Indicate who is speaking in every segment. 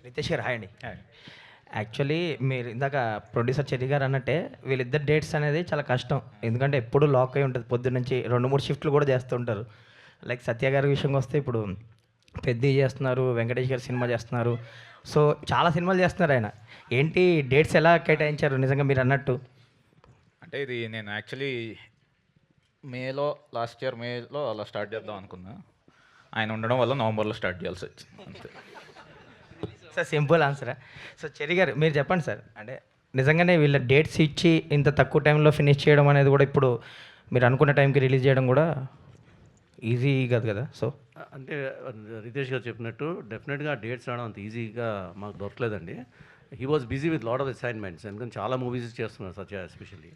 Speaker 1: రితేష్ గారు హాయ్ అండి. యాక్చువల్లీ మీరు ఇందాక ప్రొడ్యూసర్ చెర్రీ గారు అన్నట్టే వీళ్ళిద్దరు డేట్స్ అనేది చాలా కష్టం. ఎందుకంటే ఎప్పుడు లాక్ అయి ఉంటుంది. పొద్దున్నుంచి 2-3 షిఫ్ట్లు కూడా చేస్తుంటారు. లైక్ సత్య గారి విషయంకి వస్తే ఇప్పుడు పెద్ది చేస్తున్నారు, వెంకటేష్ గారు సినిమా చేస్తున్నారు. సో చాలా సినిమాలు చేస్తున్నారు ఆయన. ఏంటి డేట్స్ ఎలా కేటాయించారు నిజంగా మీరు అన్నట్టు?
Speaker 2: అంటే ఇది నేను యాక్చువల్లీ లాస్ట్ ఇయర్ మేలో అలా స్టార్ట్ చేద్దాం అనుకున్నా. ఆయన ఉండడం వల్ల నవంబర్లో స్టార్ట్ చేయాల్సి వచ్చింది అంతే.
Speaker 1: సార్ సింపుల్ ఆన్సరా? సో చెర్రీ గారు మీరు చెప్పండి సార్. అంటే నిజంగానే వీళ్ళ డేట్స్ ఇచ్చి ఇంత తక్కువ టైంలో ఫినిష్ చేయడం అనేది కూడా ఇప్పుడు మీరు అనుకున్న టైంకి రిలీజ్ చేయడం కూడా ఈజీ కాదు కదా. సో
Speaker 3: అంటే రితేష్ గారు చెప్పినట్టు డెఫినెట్గా డేట్స్ రావడం అంత ఈజీగా మాకు దొరకలేదండి. He was busy with lot of assignments, ఎందుకంటే చాలా మూవీస్ చేస్తున్నారు సత్య ఎస్పెషల్లీ.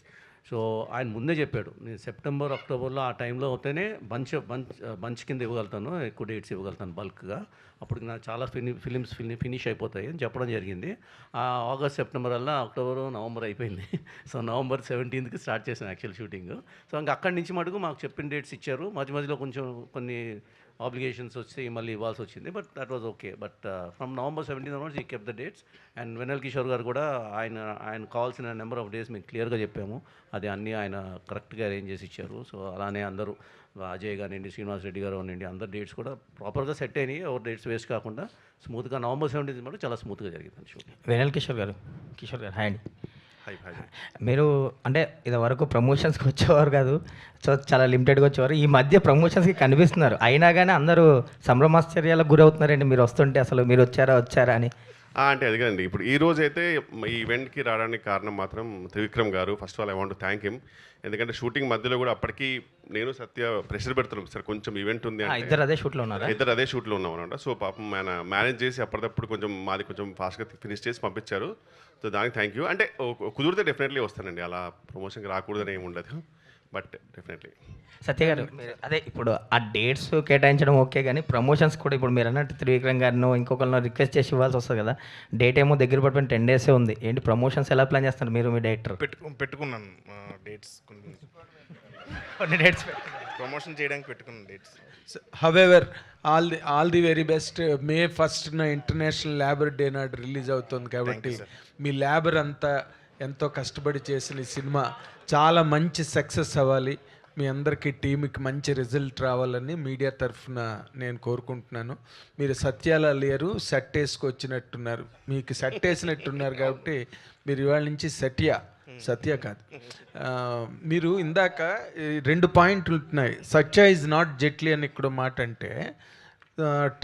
Speaker 3: సో ఆయన ముందే చెప్పాడు, నేను సెప్టెంబర్ అక్టోబర్లో ఆ టైంలో అవుతేనే బంచ్ కింద ఇవ్వగలుగుతాను, ఎక్కువ డేట్స్ ఇవ్వగలుగుతాను బల్క్గా. అప్పటికి నాకు చాలా ఫిలిమ్స్ ఫినిష్ అయిపోతాయి అని చెప్పడం జరిగింది. ఆగస్ట్ సెప్టెంబర్ అలా అక్టోబర్ నవంబర్ అయిపోయింది. సో నవంబర్ 17కి స్టార్ట్ చేసాను యాక్చువల్ షూటింగ్. సో ఇంకా అక్కడి నుంచి మటుకు మాకు చెప్పిన డేట్స్ ఇచ్చారు. మధ్య మధ్యలో కొంచెం కొన్ని ఆబ్లిగేషన్స్ వచ్చి మళ్ళీ ఇవ్వాల్సి వచ్చింది. But that was okay. But from November 17 onwards ఈ కెప్ ద డేట్స్. అండ్ వెన్నెల కిషోర్ గారు కూడా ఆయన కావాల్సిన నెంబర్ ఆఫ్ డేస్ మేము క్లియర్గా చెప్పాము. అది అన్నీ ఆయన కరెక్ట్గా అరేంజ్ చేసి ఇచ్చారు. సో అలానే అందరూ అజయ్ కానివ్వండి, శ్రీనివాస్ రెడ్డి గారు కానివ్వండి, అందరు డేట్స్ కూడా ప్రాపర్గా సెట్ అయినాయి. ఎవరు డేట్స్ వేస్ట్ కాకుండా స్మూత్గా నవంబర్ 17 మటు చాలా స్మూత్గా జరిగింది షూటింగ్.
Speaker 1: వెనల్ కిషోర్ గారు హాయ్ అండి. మీరు అంటే ఇది వరకు ప్రమోషన్స్కి వచ్చేవారు కాదు, సో చాలా లిమిటెడ్గా వచ్చేవారు. ఈ మధ్య ప్రమోషన్స్కి కనిపిస్తున్నారు, అయినా కానీ అందరూ సంభ్రమాశ్చర్యాలకు గురవుతున్నారండి మీరు వస్తుంటే. అసలు మీరు వచ్చారా అని.
Speaker 4: అంటే అదిగండి, ఇప్పుడు ఈ రోజు అయితే ఈ ఈవెంట్కి రావడానికి కారణం మాత్రం త్రివిక్రమ్ గారు. First of all I want to thank him. ఎందుకంటే షూటింగ్ మధ్యలో కూడా అప్పటికి నేను సత్య ప్రెషర్ పెడుతున్నాం, సార్ కొంచెం ఈవెంట్ ఉంది,
Speaker 1: ఇద్దరు అదే షూట్లో
Speaker 4: ఉన్నాం అనమాట. సో పాపం ఆయన మేనేజ్ చేసి అప్పటికప్పుడు మాది కొంచెం ఫాస్ట్గా ఫినిష్ చేసి పంపించారు. సో దానికి థ్యాంక్ యూ. అంటే కుదిరితే డెఫినెట్లీ వస్తానండి, అలా ప్రమోషన్కి రాకూడదని ఏమి ఉండదు, బట్ డెఫినెట్లీ.
Speaker 1: సత్య గారు అదే ఇప్పుడు ఆ డేట్స్ కేటాయించడం ఓకే, కానీ ప్రమోషన్స్ కూడా ఇప్పుడు మీరు అన్నట్టు త్రివిక్రమ్ గారినో ఇంకొకరినో రిక్వెస్ట్ చేసి ఇవ్వాల్సి వస్తుంది కదా. డేట్ ఏమో దగ్గర పడిపోయిన 10 days ఉంది. ఏంటి ప్రమోషన్స్ ఎలా ప్లాన్ చేస్తారు మీరు, మీ డైరెక్టర్?
Speaker 5: పెట్టుకున్నాను డేట్స్,
Speaker 1: కొన్ని డేట్స్
Speaker 5: ప్రమోషన్ చేయడానికి పెట్టుకున్నాను dates.
Speaker 6: However all the very best. May 1st international labour day నాడు రిలీజ్ అవుతుంది కాబట్టి మీ లేబర్ అంతా ఎంతో కష్టపడి చేసిన ఈ సినిమా చాలా మంచి సక్సెస్ అవ్వాలి, మీ అందరికీ టీంకి మంచి రిజల్ట్ రావాలని మీడియా తరఫున నేను కోరుకుంటున్నాను. మీరు సత్యాల లేరు, సెట్ వేసుకొచ్చినట్టున్నారు, మీకు సెట్ వేసినట్టున్నారు కాబట్టి మీరు ఇవాళ నుంచి సత్య కాదు. మీరు ఇందాక 2 పాయింట్లు ఉంటున్నాయి. సత్య ఈజ్ నాట్ జెట్లీ అని ఇక్కడ మాట అంటే,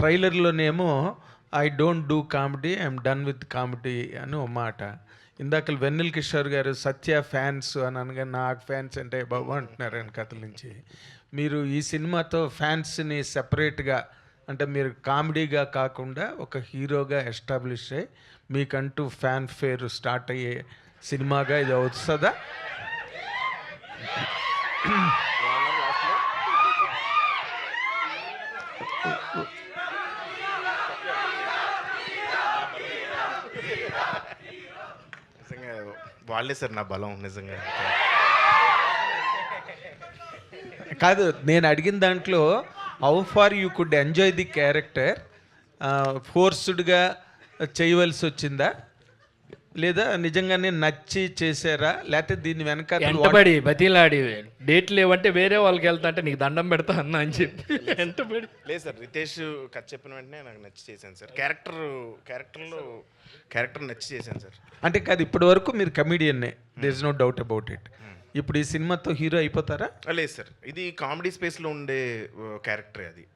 Speaker 6: ట్రైలర్లోనేమో I don't do comedy, I'm done with comedy అని ఓ మాట. ఇందాక వెన్నెల కిషోర్ గారు సత్య ఫ్యాన్స్ అని అనగా నాకు ఫ్యాన్స్ అంటే బాబు అంటున్నారు ఆయన కథల నుంచి. మీరు ఈ సినిమాతో ఫ్యాన్స్ని సెపరేట్గా, అంటే మీరు కామెడీగా కాకుండా ఒక హీరోగా ఎస్టాబ్లిష్ అయ్యి మీకంటూ ఫ్యాన్ ఫేర్ స్టార్ట్ అయ్యే సినిమాగా ఇది వస్తుందా?
Speaker 5: నిజంగా వాళ్ళే సార్ నా బలం నిజంగా.
Speaker 6: కాదు, నేను అడిగిన దాంట్లో how far you could enjoy the character, ఫోర్స్డ్గా చేయవలసి వచ్చిందా లేదా నిజంగానే నచ్చి చేశారా, లేకపోతే దీని వెనక
Speaker 7: వెంటబడి బతిలాడి డేట్ లేవంటే వేరే వాళ్ళకి వెళ్తా అంటే నీకు దండం పెడతా అన్నా అని చెప్పి వెంటబడి?
Speaker 5: లేదు సార్, రితేష్ కథ చెప్పిన వెంటనే నాకు నచ్చి చేశాను సార్. క్యారెక్టర్ నచ్చి చేశాను సార్.
Speaker 6: అంటే కాదు, ఇప్పటి వరకు మీరు కమీడియన్నే, there is no doubt about it. ఇప్పుడు ఈ సినిమాతో హీరో అయిపోతారా?
Speaker 5: లేదు సార్, ఇది కామెడీ స్పేస్లో ఉండే క్యారెక్టరే అది.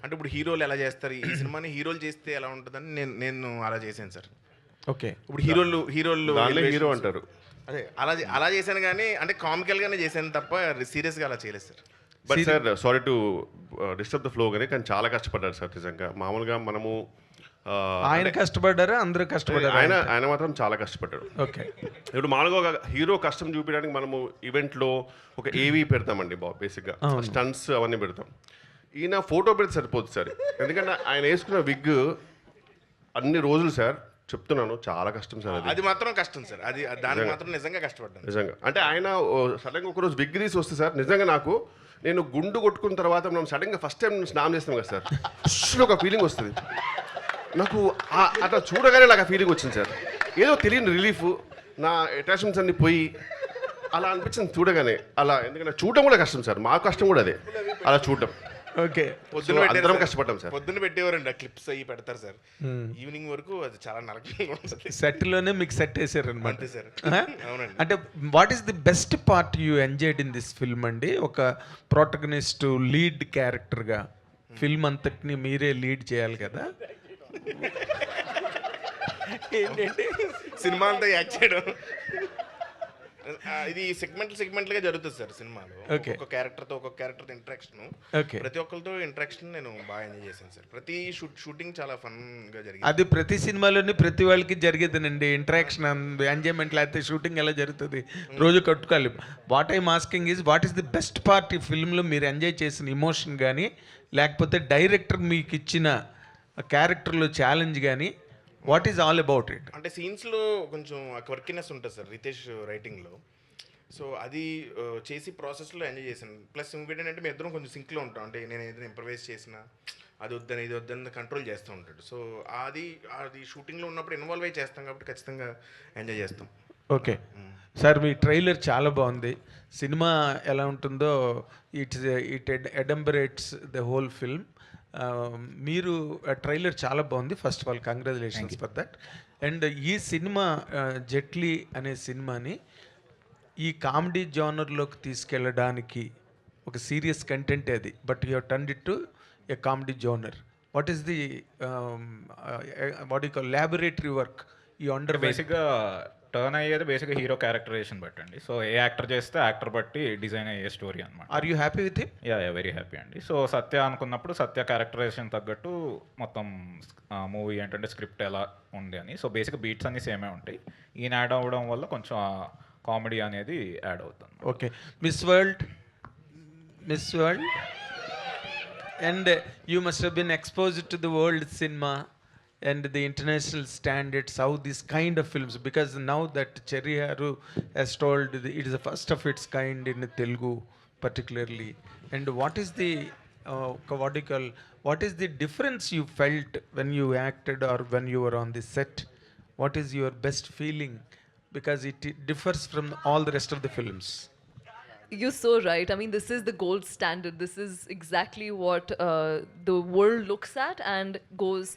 Speaker 5: అంటే ఇప్పుడు హీరోలు ఎలా చేస్తారు, ఈ సినిమాని హీరోలు చేస్తే ఎలా ఉంటుందని నేను అలా చేశాను సార్.
Speaker 6: ఓకే,
Speaker 5: ఇప్పుడు హీరోలు
Speaker 4: హీరో అంటారు,
Speaker 5: అదే అలా చేశాను, కానీ అంటే కామికల్గానే చేశాను తప్ప సీరియస్గా అలా చేయలేదు sir.
Speaker 4: But sir sorry to disturb the flow, కానీ చాలా కష్టపడ్డారు సార్ నిజంగా. మామూలుగా మనము
Speaker 6: ఆయన కష్టపడ్డారా, అందరూ కష్టపడ్డారు?
Speaker 4: ఆయన మాత్రం చాలా కష్టపడ్డాడు.
Speaker 6: ఓకే,
Speaker 4: ఇప్పుడు మామూలుగా ఒక హీరో కష్టం చూపించడానికి మనము ఈవెంట్లో ఒక ఏవీ పెడతామండి బేసిక్గా, స్టంట్స్ అవన్నీ పెడతాం. ఈయన ఫోటో పెడితే సరిపోతుంది సార్, ఎందుకంటే ఆయన వేసుకున్న విగ్ అన్ని రోజులు సార్ చెప్తున్నాను చాలా కష్టం సార్.
Speaker 5: అది మాత్రం కష్టం సార్, దానికి మాత్రం నిజంగా కష్టపడ్డాను
Speaker 4: నిజంగా. అంటే ఆయన సడన్గా ఒకరోజు విగ్ తీసి వస్తే సార్, నిజంగా నాకు నేను గుండు కొట్టుకున్న తర్వాత మనం సడన్గా ఫస్ట్ టైం స్నానం చేస్తాం కదా సార్, ఒక ఫీలింగ్ వస్తుంది. నాకు అట్లా చూడగానే నాకు ఆ ఫీలింగ్ వచ్చింది సార్. ఏదో తెలియని రిలీఫ్, నా అటాచ్మెంట్స్ అన్ని పోయి అలా అనిపించింది చూడగానే. అలా ఎందుకంటే చూడడం కూడా కష్టం సార్, మా కష్టం కూడా అదే అలా చూడడం.
Speaker 6: ఓకే.
Speaker 5: పొద్దున్న
Speaker 4: అందరం కష్టపడ్డాం సార్.
Speaker 5: పొద్దున్న పెట్టేవారండి ఆ క్లిప్స్ అయ్యి పెడతారు సార్. ఈవినింగ్ వరకు అది చాలా నరకంగా ఉంటుంది.
Speaker 6: సెట్లోనే మీకు సెట్ వేసారనమాట
Speaker 5: అంతే సార్. అవునండి.
Speaker 6: అంటే what is the best part you enjoyed in this film అండి? ఒక ప్రోటగనిస్ట్ లీడ్ క్యారెక్టర్గా ఫిల్మ్ అంతటిని మీరే లీడ్ చేయాలి కదా.
Speaker 5: ఏంటంటే సినిమా అంతా యాక్ట్ చేయడం, ఇది సెగ్మెంట్లుగా జరుగుతుంది సార్ సినిమాలో.
Speaker 6: Okay.
Speaker 5: ఒక్కొక్క క్యారెక్టర్తో ఇంటరాక్షన్,
Speaker 6: ఓకే.
Speaker 5: ప్రతి ఒక్కరితో ఇంటరాక్షన్ నేను బాగా ఎంజాయ్ చేశాను సార్. ప్రతి షూటింగ్ చాలా ఫన్గా జరిగింది.
Speaker 6: అది ప్రతి సినిమాలోని ప్రతి వాళ్ళకి జరిగేదేనండి, ఇంటరాక్షన్ ఎంజాయ్మెంట్. లేకపోతే షూటింగ్ ఎలా జరుగుతుంది, రోజు కట్టుకోవాలి. What I'm asking is what is the best part ఈ ఫిల్మ్లో మీరు ఎంజాయ్ చేసిన ఇమోషన్ కానీ, లేకపోతే డైరెక్టర్ మీకు ఇచ్చిన క్యారెక్టర్లో ఛాలెంజ్ కానీ, what is all about it?
Speaker 5: అంటే సీన్స్లో కొంచెం క్వర్కినెస్ ఉంటుంది సార్ రితేష్ రైటింగ్లో. సో అది చేసి ప్రాసెస్లో ఎంజాయ్ చేశాను. ప్లస్ ఇంకోటి ఏంటంటే మేము ఇద్దరం కొంచెం సింక్లో ఉంటాం. అంటే నేను ఏదైనా ఇంప్రవైజ్ చేసినా అది వద్దని ఇది వద్దని కంట్రోల్ చేస్తూ ఉంటాడు. సో అది షూటింగ్లో ఉన్నప్పుడు ఇన్వాల్వ్ అయ్యి చేస్తాం కాబట్టి ఖచ్చితంగా ఎంజాయ్ చేస్తాం.
Speaker 6: ఓకే సార్, మీ ట్రైలర్ చాలా బాగుంది. సినిమా ఎలా ఉంటుందో it adumbrates the whole film. మీరు ట్రైలర్ చాలా బాగుంది. First of all congratulations for that. And ఈ సినిమా జెట్లీ అనే సినిమాని ఈ కామెడీ జానర్లోకి తీసుకెళ్ళడానికి ఒక సీరియస్ కంటెంట్ అది, but you turn it to a comedy genre. What is the what you call laboratory work ఈ అండర్?
Speaker 2: బేసిక్గా టర్న్ అయ్యేది బేసిక్గా హీరో క్యారెక్టరైజేషన్ బట్టండి. సో ఏ యాక్టర్ చేస్తే యాక్టర్ బట్టి డిజైన్ అయ్యే స్టోరీ అనమాట.
Speaker 6: Are you happy with him?
Speaker 2: Yeah very happy అండి. సో సత్య అనుకున్నప్పుడు సత్య క్యారెక్టరైజేషన్ తగ్గట్టు మొత్తం మూవీ ఏంటంటే స్క్రిప్ట్ ఎలా ఉంది అని. సో బేసిక్గా బీట్స్ అన్నీ సేమే ఉంటాయి. ఈయన యాడ్ అవ్వడం వల్ల కొంచెం కామెడీ అనేది యాడ్ అవుతుంది.
Speaker 6: Okay. Miss world and you must have been exposed to the world cinema and the international standards, how this kind of films, because now that Cherry Haru has told it is the first of its kind in Telugu particularly. And what is the what is the difference you felt when you acted or when you were on the set? What is your best feeling, because it differs from all the rest of the films?
Speaker 8: You're so right. I mean, this is the gold standard. This is exactly what the world looks at and goes,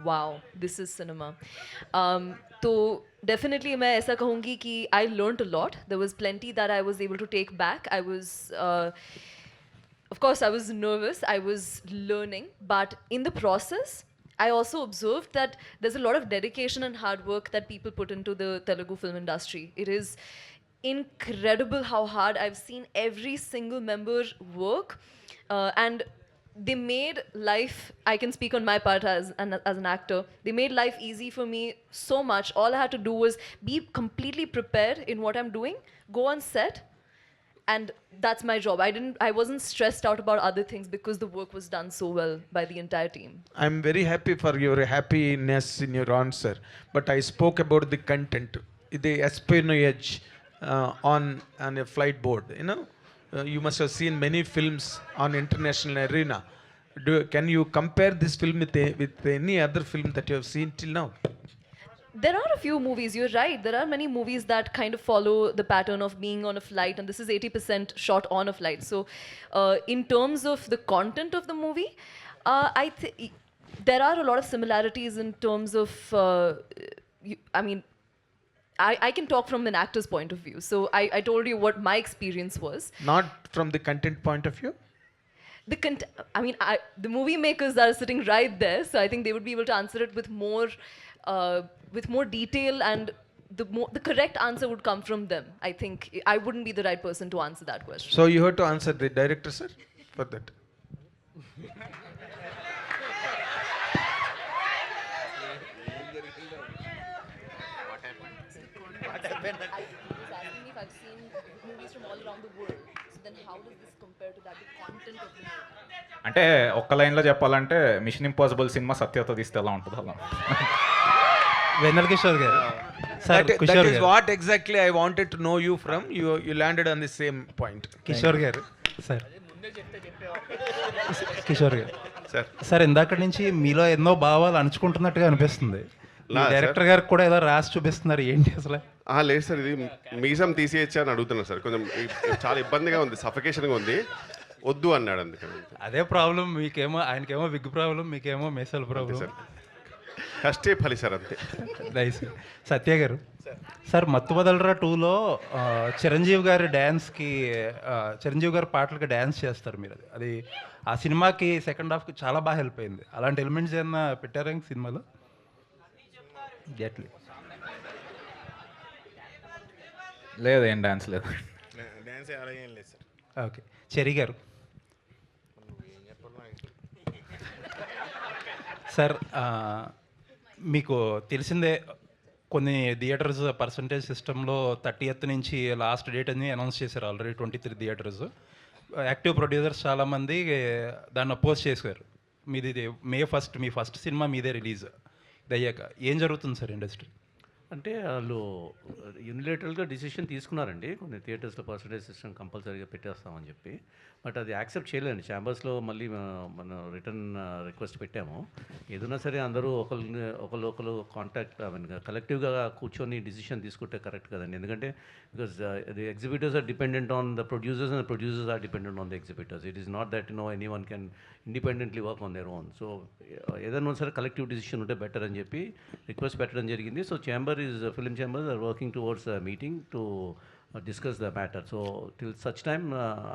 Speaker 8: wow, this is cinema. So definitely मैं ऐसा कहूँगी कि I learned a lot. There was plenty that I was able to take back. I was, of course, I was nervous. I was learning, but in the process, I also observed that there's a lot of dedication and hard work that people put into the Telugu film industry. It is incredible how hard I've seen every single member work, and they made life, I can speak on my part as an actor, they made life easy for me so much. All I had to do was be completely prepared in what I'm doing, go on set, and that's my job. I wasn't stressed out about other things because the work was done so well by the entire team.
Speaker 6: I'm very happy for your happiness in your answer, but I spoke about the content, the espionage on a flight board. You know, you must have seen many films on international arena. Can you compare this film with any other film that you have seen till now?
Speaker 8: There are a few movies, you're right. There are many movies that kind of follow the pattern of being on a flight, and this is 80% shot on a flight. So, in terms of the content of the movie, there are a lot of similarities in terms of, I can talk from an actor's point of view. So I told you what my experience was.
Speaker 6: Not from the content point of view?
Speaker 8: The movie makers are sitting right there, so I think they would be able to answer it with more detail, and the correct answer would come from them. I think I wouldn't be the right person to answer that question.
Speaker 6: So you have to answer the director, sir, for that.
Speaker 8: He was asking me if I've seen movies from all around the world. So then how does this compare to that, the content of the movie?
Speaker 2: అంటే ఒక్క లైన్లో చెప్పాలంటే machine impossible cinema సత్యతో తీస్తే ఎలా ఉంటుంది అలా.
Speaker 1: వెన్నెల కిషోర్ గారు.
Speaker 6: That is what exactly I wanted to know you from. You landed on the same point.
Speaker 1: Kishore గారు సార్, కిషోర్ గారు
Speaker 9: సార్ ఇందాక నుంచి మీలో ఎన్నో భావాలు అణుచుకుంటున్నట్టుగా అనిపిస్తుంది.
Speaker 4: నా
Speaker 9: డైరెక్టర్ గారికి కూడా ఏదో రాసి చూపిస్తున్నారు, ఏంటి అసలు?
Speaker 4: లేదు సార్, ఇది మీసం తీసేయచ్చా అని అడుగుతున్నా సార్. కొంచెం చాలా ఇబ్బందిగా ఉంది, సఫికేషన్గా ఉంది, వద్దు అన్నాడు అందుకని.
Speaker 9: అదే ప్రాబ్లం మీకేమో, ఆయనకేమో విగ్ ప్రాబ్లం, మీకేమో మీసాల ప్రాబ్లం.
Speaker 4: సార్ కష్టే ఫలి సార్ అంతే.
Speaker 9: నైస్. సత్య గారు సార్, మత్తు వదలరా 2లో చిరంజీవి గారి డ్యాన్స్కి, చిరంజీవి గారి పాటలకి డ్యాన్స్ చేస్తారు మీరు. అది ఆ సినిమాకి సెకండ్ హాఫ్కి చాలా బాగా హెల్ప్ అయింది. అలాంటి ఎలిమెంట్స్ ఏమన్నా పెట్టారా ఇంక సినిమాలో? గెట్లీ
Speaker 2: లేదు, ఏం డాన్స్ లేదు.
Speaker 5: డ్యాన్స్ అలాగే ఏం లేదు సార్.
Speaker 9: ఓకే. చెరి గారు సార్, మీకు తెలిసిందే కొన్ని థియేటర్స్ పర్సంటేజ్ సిస్టంలో 30th నుంచి లాస్ట్ డేట్ అని అనౌన్స్ చేశారు ఆల్రెడీ. 23 థియేటర్స్. యాక్టివ్ ప్రొడ్యూసర్స్ చాలామంది దాన్ని అపోజ్ చేశారు. మీది May 1 మీ ఫస్ట్ సినిమా మీదే రిలీజ్ ఇది అయ్యాక ఏం జరుగుతుంది సార్ ఇండస్ట్రీ?
Speaker 3: అంటే వాళ్ళు యూనిలేటరల్గా డిసిషన్ తీసుకున్నారండి, కొన్ని థియేటర్స్లో పర్సంటేజ్ సిస్టమ్ కంపల్సరీగా పెట్టేస్తామని చెప్పి. బట్ అది యాక్సెప్ట్ చేయలేదండి. ఛాంబర్స్లో మళ్ళీ మనం రిటర్న్ రిక్వెస్ట్ పెట్టాము. ఏదైనా సరే అందరూ ఒకరు కాంటాక్ట్, ఐ మీన్ కలెక్టివ్గా కూర్చొని డిసిషన్ తీసుకుంటే కరెక్ట్ కదండి. ఎందుకంటే because the exhibitors are dependent on the producers and the producers are dependent on the exhibitors. It is not that any one can independently work on their own. So ఏదైనా సరే collective decision ఉంటే better అని చెప్పి request పెట్టడం జరిగింది. So film chambers are working towards a meeting to discuss the matter. So till such time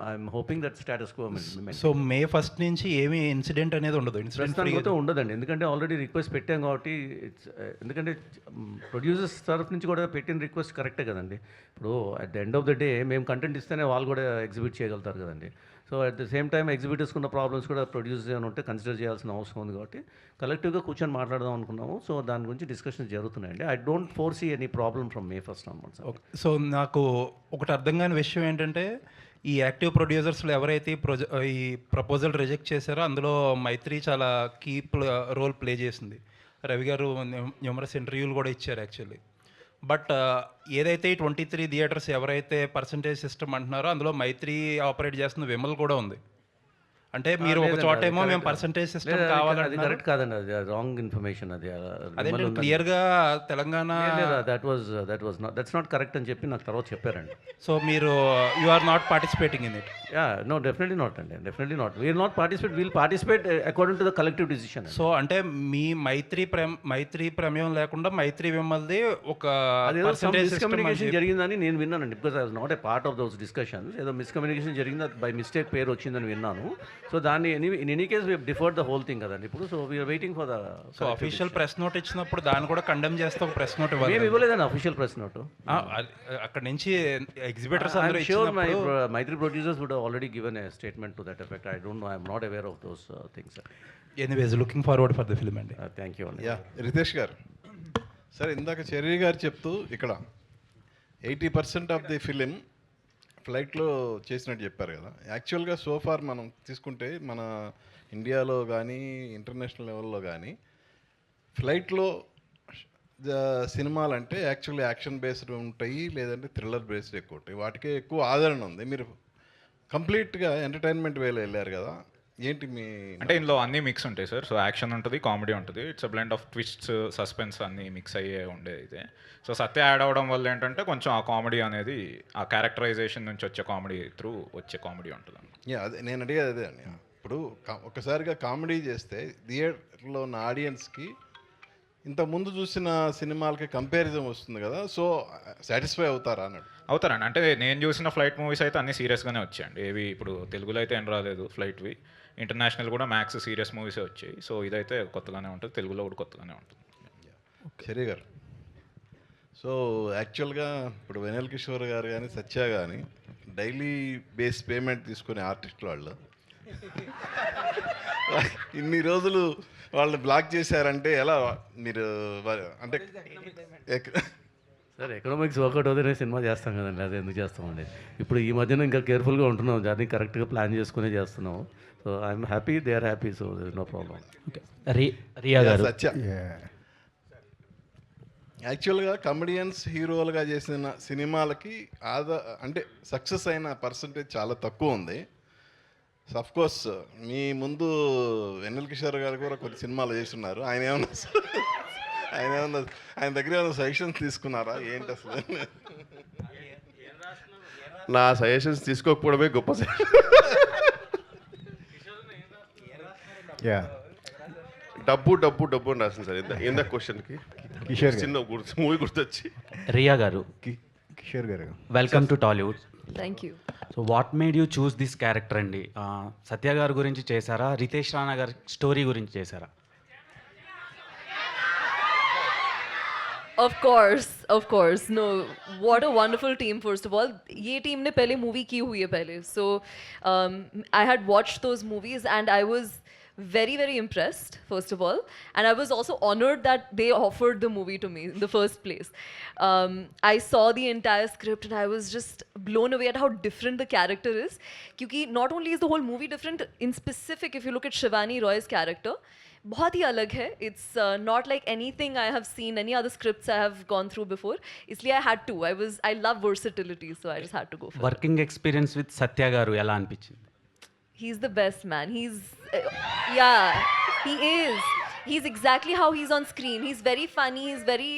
Speaker 3: I'm hoping that status quo will remain.
Speaker 9: So May 1 నుంచి ఏమీ incident అనేది ఉండదు?
Speaker 3: ప్రస్తుతానికి ఉండదండి, ఎందుకంటే ఆల్రెడీ రిక్వెస్ట్ పెట్టాం కాబట్టి. ఎందుకంటే ప్రొడ్యూసర్స్ తరఫు నుంచి కూడా పెట్టిన రిక్వెస్ట్ కరెక్టే కదండి. ఇప్పుడు at the end of the day మేము కంటెంట్ ఇస్తేనే వాళ్ళు కూడా ఎగ్జిబిట్ చేయగలుగుతారు కదండి. So at the same time ఎగ్జిబిటర్స్కి ఉన్న ప్రాబ్లమ్స్ కూడా ప్రొడ్యూసర్స్ ఏమైనా ఉంటే కన్సిడర్ చేయాల్సిన అవసరం ఉంది కాబట్టి కలెక్టివ్గా కూర్చొని మాట్లాడదాం అనుకున్నాము. సో దాని గురించి డిస్కషన్స్ జరుగుతున్నాయండి. I don't foresee any problem from May 1 onwards.
Speaker 9: Okay. So నాకు ఒకటి అర్థం కాని విషయం ఏంటంటే, ఈ యాక్టివ్ ప్రొడ్యూసర్స్లో ఎవరైతే ఈ ప్రపోజల్ రిజెక్ట్ చేశారో అందులో మైత్రి చాలా కీ రోల్ ప్లే చేసింది. రవి గారు న్యూమరస్ ఇంటర్వ్యూలు కూడా ఇచ్చారు యాక్చువల్లీ. బట్ ఏదైతే 23 థియేటర్స్ ఎవరైతే పర్సంటేజ్ సిస్టమ్ అంటున్నారో అందులో మైత్రి ఆపరేట్ చేస్తున్న విమల్ కూడా ఉంది. అంటే మీరు ఒక చోట ఏమో మేము పర్సంటేజ్ సిస్టమ్ కావాలంటే
Speaker 3: అది కరెక్ట్ కాదండి, అది రాంగ్ ఇన్ఫర్మేషన్. అది
Speaker 9: అదే క్లియర్గా తెలంగాణ
Speaker 3: దట్స్ నాట్ కరెక్ట్ అని చెప్పి నాకు తర్వాత చెప్పారండి.
Speaker 9: సో మీరు you are not participating in it?
Speaker 3: No, definitely not అండి, definitely not. We're not participate, we'll participate according to the collective decision.
Speaker 9: So అంటే మీ మైత్రి ప్రమేయం లేకుండా మైత్రి విమల్ది ఒక
Speaker 3: మిస్కమ్యూనికేషన్ జరిగిందని నేను విన్నానండి. Because I was not a part of those discussions. ఏదో మిస్కమ్యూనికేషన్ జరిగింది, బై మిస్టేక్ పేరు వచ్చిందని విన్నాను. సో దాన్ని in any case we deferred the whole thing కదండి ఇప్పుడు. So we're waiting for the
Speaker 9: official press note ఇచ్చినప్పుడు దాన్ని కూడా కండెమ్ చేస్తే ఒక ప్రెస్ నోట్
Speaker 3: మేము ఇవ్వలేదండి అఫీషియల్ ప్రెస్ నోట్.
Speaker 9: అక్కడ నుంచి exhibitors
Speaker 3: Mythri producers would already given a statement to that effect. I don't know, I'm not aware of those things.
Speaker 9: Anyways, looking forward for the film అండి.
Speaker 3: Thank you అండి.
Speaker 10: రితేష్ గారు, sir ఇందాక cherry గారు చెప్తూ ఇక్కడ 80% of the film ఫ్లైట్లో చేసినట్టు చెప్పారు కదా. యాక్చువల్గా సోఫార్ మనం తీసుకుంటే మన ఇండియాలో కానీ ఇంటర్నేషనల్ లెవెల్లో కానీ ఫ్లైట్లో సినిమాలు అంటే యాక్చువల్లీ యాక్షన్ బేస్డ్ ఉంటాయి, లేదంటే థ్రిల్లర్ బేస్డ్ ఎక్కువ ఉంటాయి. వాటికే ఎక్కువ ఆదరణ ఉంది. మీరు కంప్లీట్గా ఎంటర్టైన్మెంట్ వేలో వెళ్ళారు కదా, ఏంటి మీ
Speaker 2: అంటే ఇందులో అన్నీ మిక్స్ ఉంటాయి సార్. సో యాక్షన్ ఉంటుంది, కామెడీ ఉంటుంది, it's blend of twists, suspense అన్నీ మిక్స్ అయ్యే ఉండేది ఇదే. సో సత్య యాడ్ అవ్వడం వల్ల ఏంటంటే కొంచెం ఆ కామెడీ అనేది ఆ క్యారెక్టరైజేషన్ నుంచి వచ్చే కామెడీ త్రూ వచ్చే కామెడీ ఉంటుంది.
Speaker 10: అదే నేను అడిగేది అదే అండి. ఇప్పుడు ఒకసారిగా కామెడీ చేస్తే థియేటర్లో ఉన్న ఆడియన్స్కి ఇంత ముందు చూసిన సినిమాలకి కంపారిజన్ వస్తుంది కదా, సో సాటిస్ఫై అవుతారా అన్నాడు.
Speaker 2: అవుతారండి. అంటే నేను చూసిన ఫ్లైట్ మూవీస్ అయితే అన్నీ సీరియస్గానే వచ్చాయండి. ఏవి ఇప్పుడు తెలుగులో అయితే ఏం రాలేదు ఫ్లైట్వి. ఇంటర్నేషనల్ కూడా మ్యాక్స్ సీరియస్ మూవీసే వచ్చాయి. సో ఇదైతే కొత్తగానే ఉంటుంది, తెలుగులో కూడా కొత్తగానే ఉంటుంది.
Speaker 10: సరే గారు, సో యాక్చువల్గా ఇప్పుడు వెనల్ కిషోర్ గారు కానీ సత్య కానీ డైలీ బేస్ పేమెంట్ తీసుకునే ఆర్టిస్టులు వాళ్ళు ఇన్ని రోజులు వాళ్ళు బ్లాక్ చేశారంటే ఎలా మీరు అంటే
Speaker 3: సార్ ఎకనామిక్స్ వర్కౌట్ అవుతేనే సినిమా చేస్తాం కదండి, అది ఎందుకు చేస్తామండి. ఇప్పుడు ఈ మధ్యన ఇంకా కేర్ఫుల్గా ఉంటున్నాం, దాన్ని కరెక్ట్గా ప్లాన్ చేసుకునే చేస్తున్నాం. So I'm happy, they are happy, so there is no problem.
Speaker 1: Riya గారు,
Speaker 10: సత్య యాక్చువల్గా కమెడియన్స్ హీరోలుగా చేసిన సినిమాలకి అంటే సక్సెస్ అయిన పర్సంటేజ్ చాలా తక్కువ ఉంది. అఫ్ కోర్స్ మీ ముందు వెన్నెల కిషోర్ గారు కూడా కొన్ని సినిమాలు చేస్తున్నారు. ఆయన దగ్గర ఏమైనా సజెషన్స్ తీసుకున్నారా ఏంటి అసలు?
Speaker 4: నా సజెషన్స్ తీసుకోకపోవడమే గొప్ప
Speaker 11: యా
Speaker 4: డబ్బు డబ్బు డబ్బు అని రాసింది సార్ ఇంత క్వశ్చన్కి
Speaker 11: కిషోర్
Speaker 4: చిన్న మూవీ గుర్తొచ్చి.
Speaker 12: రియా గారు,
Speaker 11: కిషోర్ గారు
Speaker 12: welcome to Tollywood.
Speaker 8: Thank you.
Speaker 12: So what made you choose this character అండి? సత్య గారి గురించి చేశారా, రితేష్ రాణా గారి స్టోరీ గురించి చేశారా?
Speaker 8: Of course. No, what a wonderful team. First of all, ये team ने पहले movie की हुई है पहले. So I had watched those movies and I was very, very impressed, first of all. And I was also honored that they offered the movie to me in the first place. I saw the entire script and I was just blown away at how different the character is. Because not only is the whole movie different, in specific, if you look at Shivani Roy's character, बहुत ही अलग है. It's not like anything I have seen, any other scripts I have gone through before. इसलिए I had to. I love versatility, so I just had to go for it.
Speaker 12: Working experience with Satya garu ఎలా అనిపించింది?
Speaker 8: He's the best man. Yeah, he is. He's exactly how he's on screen. He's very funny. He's very,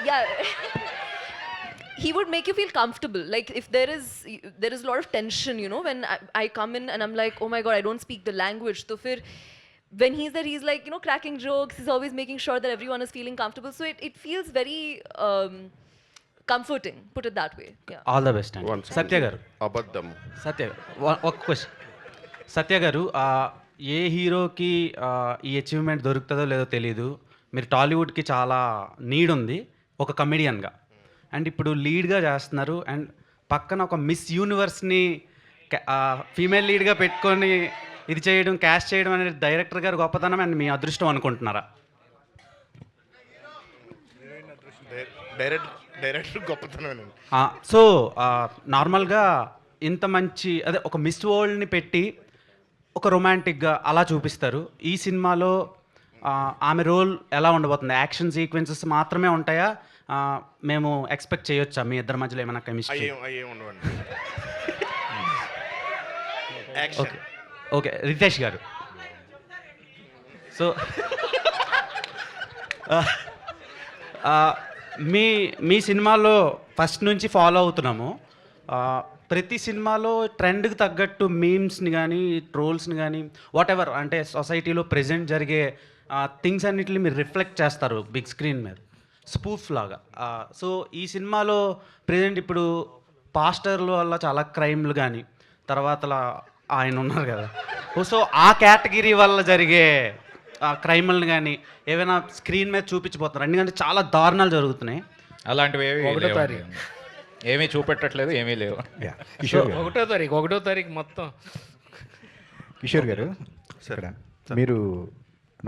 Speaker 8: yeah. He would make you feel comfortable. Like if there is a lot of tension, you know, when I come in and I'm like, oh my God, I don't speak the language. So when he's there, he's like, you know, cracking jokes. He's always making sure that everyone is feeling comfortable. So it feels very comforting, put it that way. Yeah.
Speaker 12: All the best అండి. సత్య గారు,
Speaker 4: అబద్ధం.
Speaker 12: సత్య గారు ఒక question. సత్య గారు, ఏ హీరోకి ఈ achievement దొరుకుతుందో లేదో తెలియదు. మీరు టాలీవుడ్కి చాలా నీడ్ ఉంది ఒక కమెడియన్గా, అండ్ ఇప్పుడు లీడ్గా చేస్తున్నారు. అండ్ పక్కన ఒక మిస్ యూనివర్స్ని ఫీమేల్ లీడ్గా పెట్టుకొని ఇది చేయడం, క్యాస్ట్ చేయడం అనేది డైరెక్టర్ గారు గొప్పతనం అండ్ మీ అదృష్టం అనుకుంటున్నారా?
Speaker 5: డైరెక్టర్ గొప్పతనం.
Speaker 12: సో నార్మల్గా ఇంత మంచి ఒక మిస్ వరల్డ్ని పెట్టి ఒక రొమాంటిక్గా అలా చూపిస్తారు. ఈ సినిమాలో ఆమె రోల్ ఎలా ఉండబోతుంది? యాక్షన్ సీక్వెన్సెస్ మాత్రమే ఉంటాయా? మేము ఎక్స్పెక్ట్ చేయొచ్చా మీ ఇద్దరి మధ్యలో ఏమైనా కెమిస్ట్రీ? ఓకే, రితేష్ గారు. సో మీ సినిమాలో ఫస్ట్ నుంచి ఫాలో అవుతున్నాము. ప్రతి సినిమాలో ట్రెండ్కి తగ్గట్టు మీమ్స్ని కానీ ట్రోల్స్ని కానీ వాట్ ఎవర్ అంటే సొసైటీలో ప్రెజెంట్ జరిగే థింగ్స్ అన్నిటిని మీరు రిఫ్లెక్ట్ చేస్తారు బిగ్ స్క్రీన్ మీద, స్పూఫ్ లాగా. సో ఈ సినిమాలో ప్రెజెంట్ ఇప్పుడు పాస్టర్ల వల్ల చాలా క్రైమ్లు కానీ, తర్వాత ఆయన ఉన్నారు కదా, సో ఆ కేటగిరీ వల్ల జరిగే క్రైమ్లను కానీ ఏమైనా స్క్రీన్ మీద చూపించబోతున్నారు? ఎందుకంటే చాలా దారుణాలు జరుగుతున్నాయి.
Speaker 2: అలాంటివి ఏమీ చూపెట్టట్లేదు, ఏమీ లేవు.
Speaker 11: కిషోర్ గారు,
Speaker 7: 1వ తారీఖు మొత్తం.
Speaker 11: కిషోర్ గారు, ఇక్కడ మీరు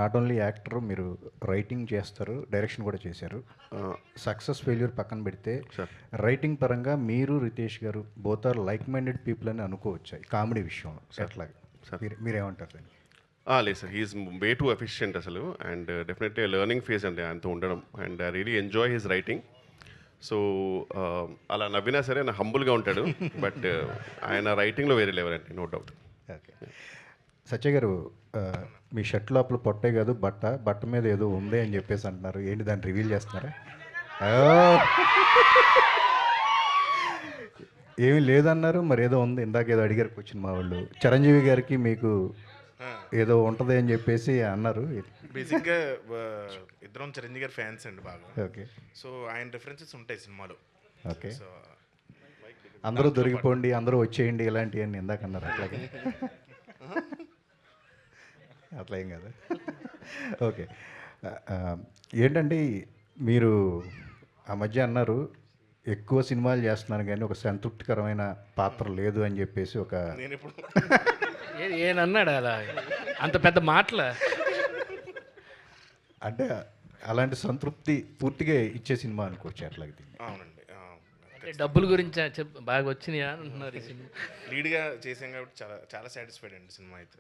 Speaker 11: నాట్ ఓన్లీ యాక్టర్, మీరు రైటింగ్ చేస్తారు, డైరెక్షన్ కూడా చేశారు. సక్సెస్ ఫెయిల్యూర్ పక్కన పెడితే రైటింగ్ పరంగా మీరు రితేష్ గారు both are like minded people అని అనుకోవచ్చు కామెడీ విషయంలో. అట్లా మీరేమంటారు?
Speaker 4: లేదు sir, he's way too efficient అసలు. అండ్ డెఫినెట్లీ లెర్నింగ్ ఫేజ్ అండి ఆయనతో ఉండడం. And I really enjoy his writing. So అలా నవ్వినా సరే ఆయన హంబుల్గా ఉంటాడు, బట్ ఆయన రైటింగ్లో వేరే లెవెల్ అండి, నో డౌట్.
Speaker 11: ఓకే, సత్య గారు, మీ షర్ట్ లోపల పొట్టే కాదు బట్ట మీద ఏదో ఉంది అని చెప్పేసి అంటున్నారు. ఏంటి, దాన్ని రివీల్ చేస్తున్నారా? ఏమీ లేదన్నారు, మరి ఏదో ఉంది. ఇందాక ఏదో అడిగారు వచ్చిన మా వాళ్ళు. చిరంజీవి గారికి మీకు ఏదో ఉంటుంది అని చెప్పేసి అన్నారు.
Speaker 5: బేసిక్గా ఇద్దరం చిరంజీవి గారి ఫ్యాన్స్ అండి బాగా.
Speaker 11: ఓకే,
Speaker 5: సో ఆయన రిఫరెన్సెస్ ఉంటాయి సినిమాలో.
Speaker 11: ఓకే, అందరూ దొరికిపోండి, అందరూ వచ్చేయండి ఇలాంటివన్నీ ఇందాక అన్నారు. అట్లాగే అట్లా ఏం కదా. ఓకే, ఏంటంటే మీరు ఆ మధ్య అన్నారు ఎక్కువ సినిమాలు చేస్తున్నాను కానీ ఒక సంతృప్తికరమైన పాత్ర లేదు అని చెప్పేసి ఒక
Speaker 7: ఏనన్నాడు అలా అంత పెద్ద మాటల?
Speaker 11: అంటే అలాంటి సంతృప్తి పూర్తిగా ఇచ్చే సినిమా అనుకోవచ్చు అట్లాగే.
Speaker 5: అవునండి,
Speaker 7: డబ్బుల గురించి బాగా వచ్చినాయా అంటున్నారు.
Speaker 5: లీడ్గా చేసాం కాబట్టి చాలా చాలా సాటిస్ఫైడ్ అండి సినిమా అయితే.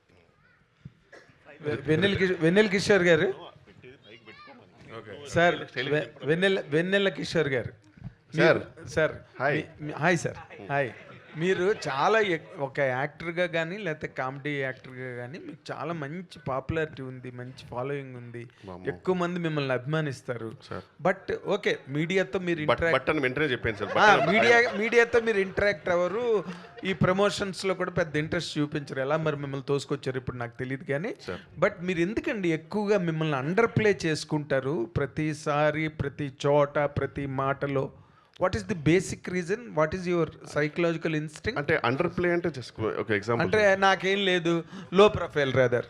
Speaker 6: వెన్నెల కిషోర్ గారు సార్, వెన్నెల కిషోర్ గారు సార్. Hi sir, hi. మీరు చాలా ఒక యాక్టర్గా కానీ లేకపోతే కామెడీ యాక్టర్గా కానీ మీకు చాలా మంచి పాపులారిటీ ఉంది, మంచి ఫాలోయింగ్ ఉంది, ఎక్కువ మంది మిమ్మల్ని అభిమానిస్తారు. బట్ ఓకే, మీడియాతో మీరు
Speaker 4: బట్ అని వెంటనే చెప్పాను సార్.
Speaker 6: మీడియాతో మీరు ఇంటరాక్ట్ అవ్వరు, ఈ ప్రమోషన్స్లో కూడా పెద్ద ఇంట్రెస్ట్ చూపించరు. ఎలా మరి మిమ్మల్ని తోసుకొచ్చారు ఇప్పుడు నాకు తెలియదు కానీ, బట్ మీరు ఎందుకండి ఎక్కువగా మిమ్మల్ని అండర్ ప్లే చేసుకుంటారు ప్రతిసారి, ప్రతి చోట, ప్రతి మాటలో? What is the basic reason? What is your psychological instinct?
Speaker 4: అంటే అండర్ ప్లే అంటే జస్ట్ ఒక ఎగ్జాంపుల్,
Speaker 6: అంటే నాకేం లేదు, లో ప్రొఫైల్ రాదర్.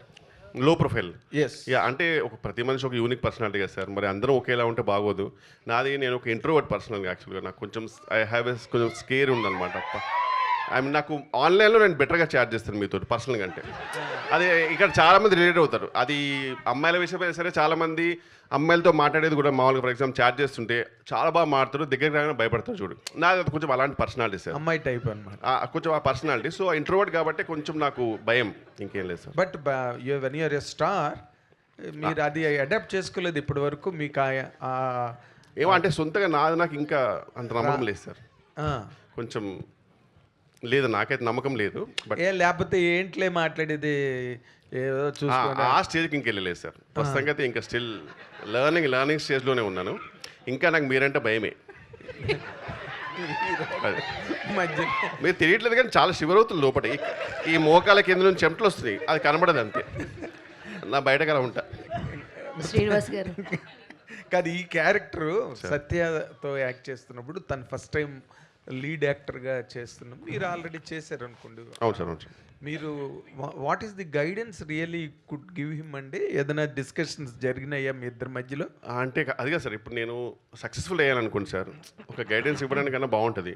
Speaker 4: లో ప్రొఫైల్,
Speaker 6: ఎస్.
Speaker 4: యా, అంటే ఒక ప్రతి మనిషి ఒక యూనిక్ పర్సనాలిటీ కదా సార్. మరి అందరం ఒకేలా ఉంటే బాగోదు. నాది నేను ఒక ఇంట్రోవర్ట్ పర్సనల్గా యాక్చువల్గా. నాకు కొంచెం ఐ హ్యావ్ కొంచెం స్కేర్ ఉందన్నమాట. నాకు ఆన్లైన్లో నేను బెటర్గా చాట్ చేస్తాను మీతో పర్సనల్గా అంటే. అది ఇక్కడ చాలామంది రిలేట్ అవుతారు. అది అమ్మాయిల విషయమైనా సరే, చాలామంది అమ్మాయిలతో మాట్లాడేది కూడా మామూలుగా ఫర్ ఎగ్జాంపుల్ చాట్ చేస్తుంటే చాలా బాగా మాట్లాడతారు, దగ్గరికి రాగానే భయపడతారు చూడు. నాది అది కొంచెం అలాంటి పర్సనాలిటీ సార్,
Speaker 6: అమ్మాయి టైప్ అనమాట,
Speaker 4: కొంచెం ఆ పర్సనాలిటీ. సో ఇంట్రోవర్ట్ కాబట్టి కొంచెం నాకు భయం, ఇంకేం లేదు sir.
Speaker 6: But when you're a star, మీరు అది అడాప్ట్ చేసుకోలేదు ఇప్పటి వరకు. మీకు
Speaker 4: ఏమో అంటే సొంతగా నాది నాకు ఇంకా అంత నమ్మకం లేదు సార్. కొంచెం లేదు, నాకైతే నమ్మకం లేదు. బట్
Speaker 6: లేకపోతే ఏంట్లే మాట్లాడేది ఏదో చూసుకోండి,
Speaker 4: ఆ స్టేజ్కి ఇంకెళ్ళలేదు సార్. ప్రస్తుతంగా అయితే ఇంకా స్టిల్ లర్నింగ్ స్టేజ్లోనే ఉన్నాను. ఇంకా నాకు మీరంటే భయమే. మీరు తెలియట్లేదు కానీ చాలా షివర్ అవుతుంది లోపల. ఈ మోకాల కింద నుంచి చెమటలు వస్తున్నాయి, అది కనబడదు అంతే. నా బయటకు అలా ఉంటా.
Speaker 8: శ్రీనివాస్ గారు
Speaker 6: కాదు, ఈ క్యారెక్టర్ సత్యతో యాక్ట్ చేస్తున్నప్పుడు తను ఫస్ట్ టైం లీడ్ యాక్టర్గా చేస్తున్నాం, మీరు ఆల్రెడీ చేశారు అనుకోండి.
Speaker 4: అవును సార్, అవును సార్.
Speaker 6: మీరు what is the guidance really could give him అండి? ఏదైనా డిస్కషన్స్ జరిగినాయా మీ ఇద్దరి మధ్యలో?
Speaker 4: అంటే అదిగా సార్, ఇప్పుడు నేను సక్సెస్ఫుల్ అయ్యాను సార్, ఒక గైడెన్స్ ఇవ్వడానికన్నా బాగుంటుంది.